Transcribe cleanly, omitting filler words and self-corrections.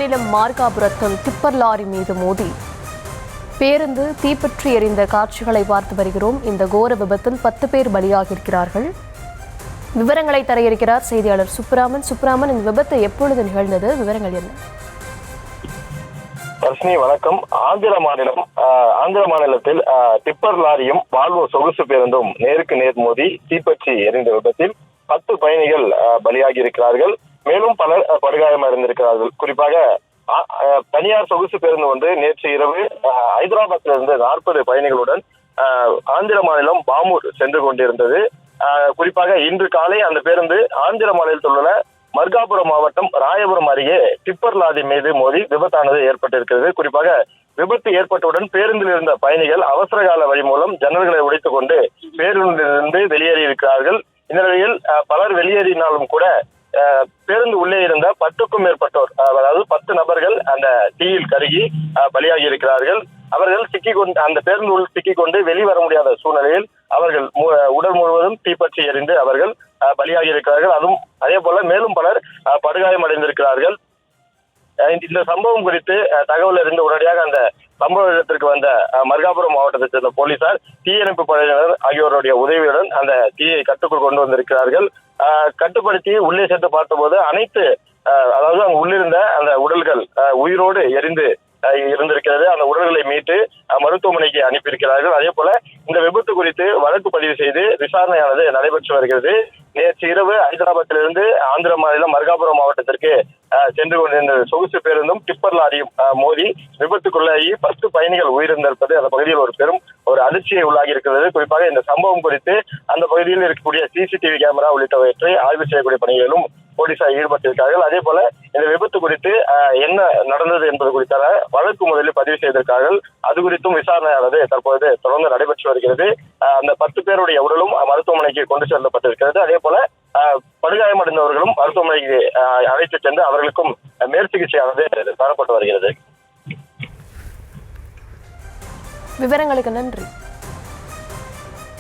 மாநிலம் மார்காபுரத்தில் tipper lorry மீது மோதி பேருந்து தீப்பற்றி எரிந்த காட்சிகளை பார்த்து வருகிறோம். இந்த கோர விபத்தில் 10 பேர் பலியாகியிருக்கிறார்கள். விவரங்களை தர இருக்கிறார் செய்தியாளர் சுப்ராமன். சுப்ராமன், இந்த விபத்து எப்பொழுது நிகழ்ந்தது? விவரங்கள் என்ன? தர்ஷினி வணக்கம். ஆந்திர மாநிலத்தில் டிப்பர் லாரியும் வால்வோ சொகுசு பேருந்தும் நேருக்கு நேர் மோதி தீப்பற்றி எரிந்த விபத்தில் 10 பயணிகள் பலியாகி இருக்கிறார்கள். மேலும் பலர் படுகாயமடைந்திருக்கிறார்கள். குறிப்பாக தனியார் சொகுசு பேருந்து ஒன்று நேற்று இரவு ஹைதராபாத்திலிருந்து 40 பயணிகளுடன் ஆந்திர மாநிலம் பாமூர் சென்று கொண்டிருந்தது. குறிப்பாக இன்று காலை அந்த பேருந்து ஆந்திர மாநிலத்தில் உள்ள மர்காபுரம் மாவட்டம் ராயபுரம் அருகே டிப்பர் லாரி மீது மோதி விபத்தானது ஏற்பட்டிருக்கிறது. குறிப்பாக விபத்து ஏற்பட்டவுடன் பேருந்தில் இருந்த பயணிகள் அவசர கால வழி மூலம் ஜன்னல்களை உடைத்துக் கொண்டு பேருந்திலிருந்து வெளியேறி இருக்கிறார்கள். இந்த நிலையில் பலர் வெளியேறினாலும் கூட பேருந்து உள்ளே இருந்த 10க்கும் மேற்பட்டோர், அதாவது 10 நபர்கள் அந்த தீயில் கருகி பலியாகி இருக்கிறார்கள். அவர்கள் அந்த பேருந்து உள் சிக்கிக்கொண்டு வெளிவர முடியாத சூழ்நிலையில் அவர்கள் உடல் முழுவதும் தீப்பற்றி எரிந்து அவர்கள் பலியாகி இருக்கிறார்கள். அதுவும் அதே போல மேலும் பலர் படுகாயம் அடைந்திருக்கிறார்கள். இந்த சம்பவம் குறித்து தகவல் அறிந்து உடனடியாக அந்த சம்பவ இடத்திற்கு வந்த மர்காபுரம் மாவட்டத்தைச் சேர்ந்த போலீசார், தீயணைப்பு படையினர் ஆகியோருடைய உதவியுடன் அந்த தீயை கட்டுக்குள் கொண்டு வந்திருக்கிறார்கள். கட்டுப்படுத்தி உள்ளே சென்று பார்த்தபோது அதாவது அங்கு உள்ளிருந்த அந்த உடல்கள் உயிரோடு எரிந்து இருந்திருக்கிறது. அந்த உடல்களை மீட்டு மருத்துவமனைக்கு அனுப்பியிருக்கிறார்கள். அதே போல இந்த விபத்து குறித்து வழக்கு பதிவு செய்து விசாரணையானது நடைபெற்று வருகிறது. நேற்று இரவு ஹைதராபாத்திலிருந்து ஆந்திர மாநிலம் மர்காபுரம் மாவட்டத்திற்கு சென்று கொண்டிருந்த சொகுசு பேருந்தும் டிப்பர் லாரியும் மோதி விபத்துக்குள்ளாகி 10 பயணிகள் உயிரிழந்திருப்பது அந்த பகுதியில் ஒரு அதிர்ச்சியை உள்ளாகி இருக்கிறது. குறிப்பாக இந்த சம்பவம் குறித்து அந்த பகுதியில் இருக்கக்கூடிய CCTV கேமரா உள்ளிட்டவற்றை ஆய்வு செய்யக்கூடிய பணிகளிலும் போலீசார் ஈடுபட்டிருக்கிறார்கள். அதே போல இந்த விபத்து குறித்து என்ன நடந்தது என்பது குறித்தான வழக்கு முதலில் பதிவு செய்திருக்கிறார்கள். அது குறித்தும் விசாரணையானது தற்போது தொடர்ந்து நடைபெற்று வருகிறது. அந்த 10 பேருடைய உடலும் மருத்துவமனைக்கு கொண்டு செல்லப்பட்டிருக்கிறது. அதே போல படுகாயமடைந்தவர்களும் மருத்துவமனைக்கு அழைத்து சென்று அவர்களுக்கும் மேற்சிகிச்சையானது தரப்பட்டு வருகிறது. விவரங்களுக்கு நன்றி.